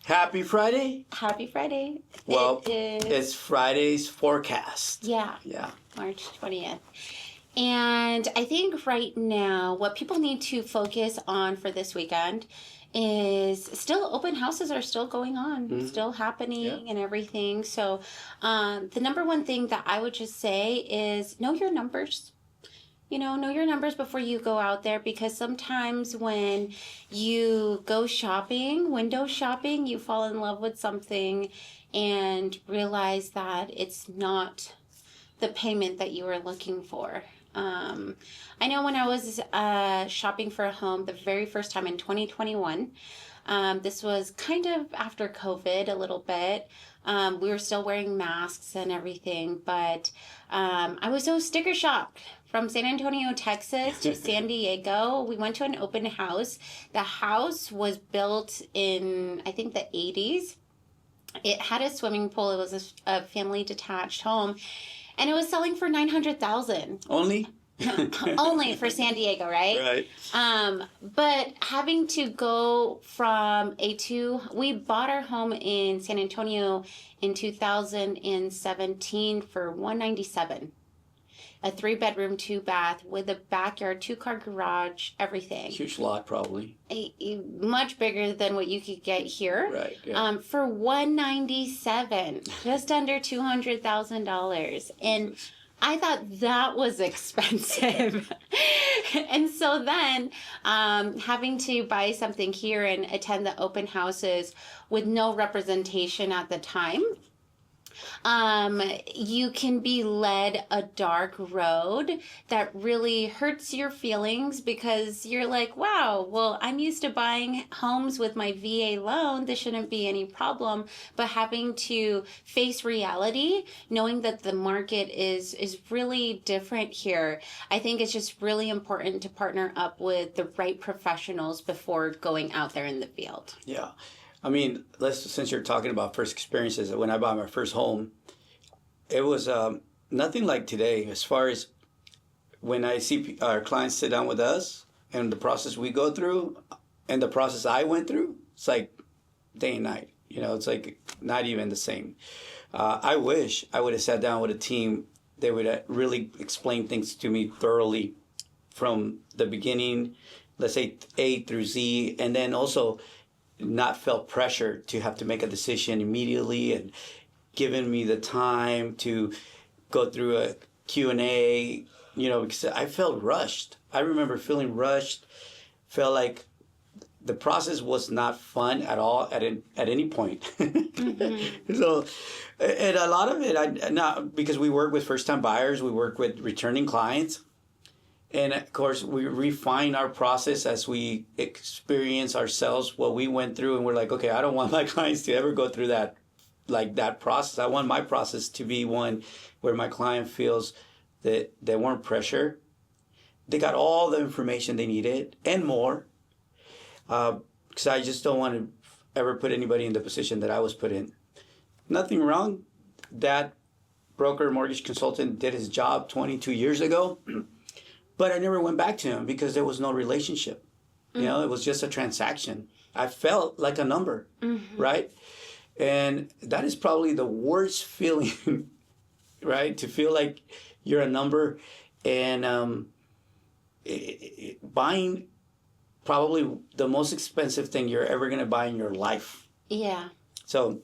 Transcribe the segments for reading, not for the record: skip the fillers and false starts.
Happy Friday. Happy Friday. Well, it is, it's Friday's forecast. Yeah. March 20th. And I think right now what people need to focus on for this weekend is still open houses are still going on, still happening and everything. So the number one thing that I would just say is know your numbers. Know your numbers before you go out there, because sometimes when you go shopping, window shopping, you fall in love with something and realize that it's not the payment that you were looking for. I know when I was shopping for a home the very first time in 2021, this was kind of after COVID a little bit. We were still wearing masks and everything, but I was so sticker shocked. From San Antonio, Texas to San Diego, we went to an open house. The house was built in, I think, the 80s. It had a swimming pool. It was a family detached home, and it was selling for $900,000. Only? Only for San Diego, right? Right. But having to go from we bought our home in San Antonio in 2017 for $197,000. A 3-bedroom, 2-bath with a backyard, 2-car garage, everything. Huge lot, probably. Much bigger than what you could get here. Right. Yeah. For $197,000, just under $200,000, and I thought that was expensive. And so then having to buy something here and attend the open houses with no representation at the time, you can be led a dark road that really hurts your feelings, because you're like, wow, well, I'm used to buying homes with my VA loan. This shouldn't be any problem. But having to face reality, knowing that the market is really different here, I think it's just really important to partner up with the right professionals before going out there in the field. Yeah. I mean, since you're talking about first experiences, when I bought my first home, it was nothing like today. As far as when I see our clients sit down with us and the process we go through and the process I went through, it's like day and night. It's like not even the same. I wish I would have sat down with a team. They would really explain things to me thoroughly from the beginning, let's say A through Z, and then also not felt pressure to have to make a decision immediately, and given me the time to go through a Q&A, because I felt rushed. I remember feeling rushed, felt like the process was not fun at all at any point. Mm-hmm. So, and a lot of it, because we work with first-time buyers, we work with returning clients. And of course, we refine our process as we experience ourselves what we went through. And we're like, okay, I don't want my clients to ever go through that process. I want my process to be one where my client feels that they weren't pressured. They got all the information they needed and more. Because I just don't want to ever put anybody in the position that I was put in. Nothing wrong. That broker mortgage consultant did his job 22 years ago. But I never went back to him because there was no relationship. Mm-hmm. It was just a transaction. I felt like a number, right? And that is probably the worst feeling, right? To feel like you're a number, and buying probably the most expensive thing you're ever going to buy in your life. Yeah. So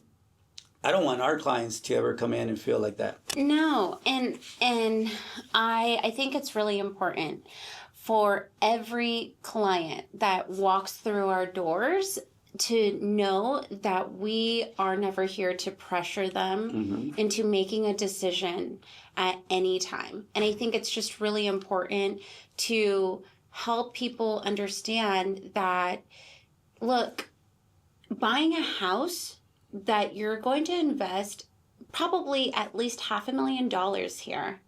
I don't want our clients to ever come in and feel like that. No, and I think it's really important for every client that walks through our doors to know that we are never here to pressure them into making a decision at any time. And I think it's just really important to help people understand that, look, buying a house that you're going to invest probably at least $500,000 here.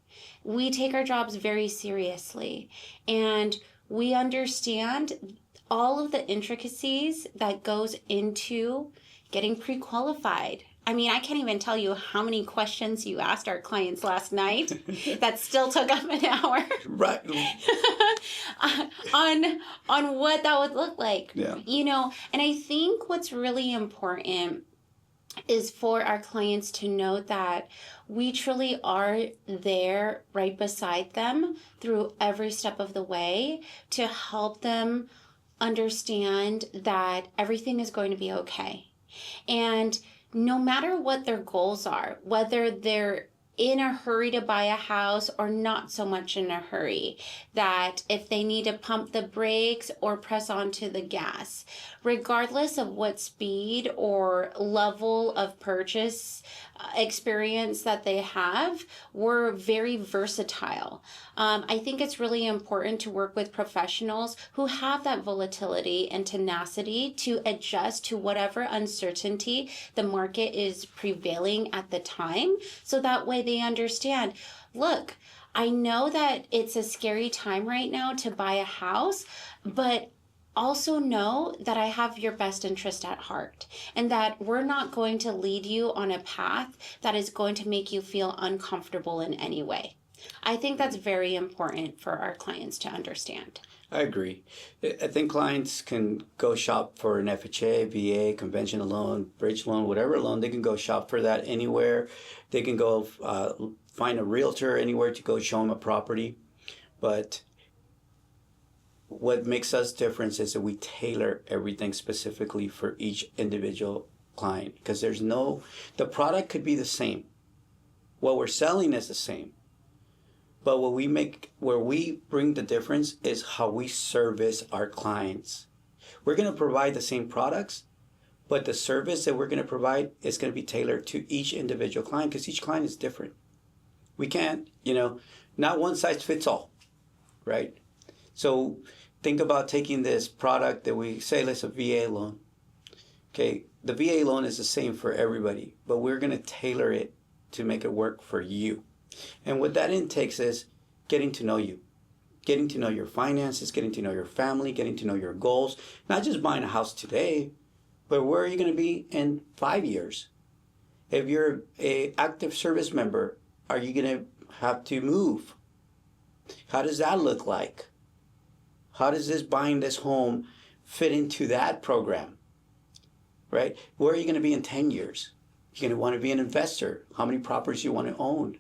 We take our jobs very seriously, and we understand all of the intricacies that goes into getting pre-qualified, I mean, I can't even tell you how many questions you asked our clients last night that still took up an hour. Right. on what that would look like. Yeah. You know, and I think what's really important is for our clients to know that we truly are there right beside them through every step of the way to help them understand that everything is going to be okay. And no matter what their goals are, whether they're in a hurry to buy a house or not so much in a hurry, that if they need to pump the brakes or press onto the gas, regardless of what speed or level of purchase experience that they have, we're very versatile. I think it's really important to work with professionals who have that volatility and tenacity to adjust to whatever uncertainty the market is prevailing at the time, so that way they understand, look, I know that it's a scary time right now to buy a house, but also know that I have your best interest at heart and that we're not going to lead you on a path that is going to make you feel uncomfortable in any way. I think that's very important for our clients to understand. I agree. I think clients can go shop for an FHA, VA, conventional loan, bridge loan, whatever loan. They can go shop for that anywhere. They can go find a realtor anywhere to go show them a property. But what makes us different is that we tailor everything specifically for each individual client, because the product could be the same. What we're selling is the same. But where we bring the difference is how we service our clients. We're going to provide the same products, but the service that we're going to provide is going to be tailored to each individual client, because each client is different. We can't, not one size fits all, right? So think about taking this product that we say, it's a VA loan. Okay, the VA loan is the same for everybody, but we're going to tailor it to make it work for you. And what that intakes is getting to know you, getting to know your finances, getting to know your family, getting to know your goals, not just buying a house today, but where are you going to be in 5 years? If you're an active service member, are you going to have to move? How does that look like? How does buying this home fit into that program, right? Where are you going to be in 10 years? You're going to want to be an investor. How many properties you want to own?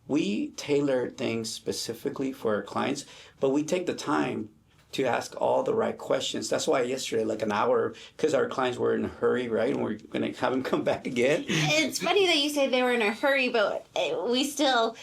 We tailor things specifically for our clients, but we take the time to ask all the right questions. That's why yesterday, like an hour, because our clients were in a hurry, right? And we're going to have them come back again. It's funny that you say they were in a hurry, but we still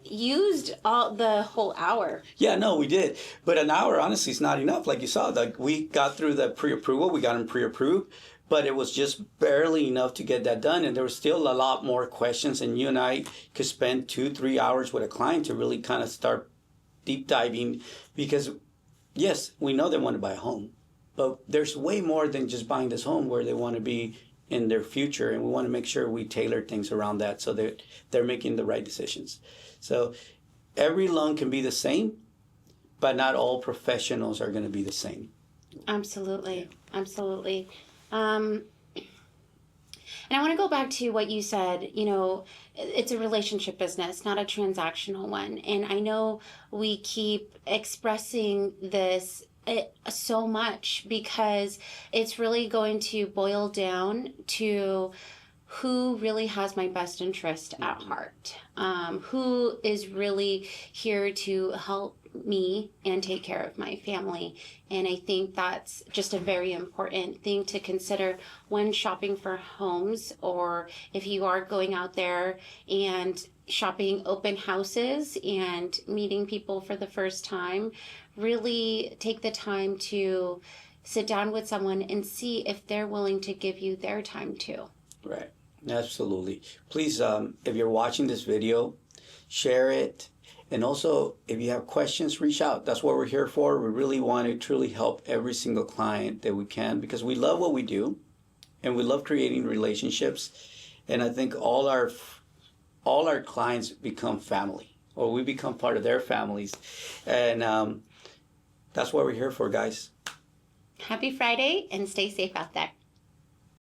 used the whole hour. Yeah, no, we did. But an hour, honestly, is not enough. Like you saw, like we got through the pre-approval. We got them pre-approved. But it was just barely enough to get that done. And there was still a lot more questions. And you and I could spend 2-3 hours with a client to really kind of start deep diving. Because, yes, we know they want to buy a home. But there's way more than just buying this home where they want to be in their future. And we want to make sure we tailor things around that so that they're making the right decisions. So every loan can be the same, but not all professionals are going to be the same. Absolutely. Absolutely. And I want to go back to what you said, it's a relationship business, not a transactional one. And I know we keep expressing this so much because it's really going to boil down to who really has my best interest at heart, who is really here to help me and take care of my family. And I think that's just a very important thing to consider when shopping for homes, or if you are going out there and shopping open houses and meeting people for the first time. Really take the time to sit down with someone and see if they're willing to give you their time too. Right. Absolutely. Please, if you're watching this video, share it. And also, if you have questions, reach out. That's what we're here for. We really want to truly help every single client that we can, because we love what we do and we love creating relationships. And I think all our clients become family, or we become part of their families. And that's what we're here for, guys. Happy Friday and stay safe out there.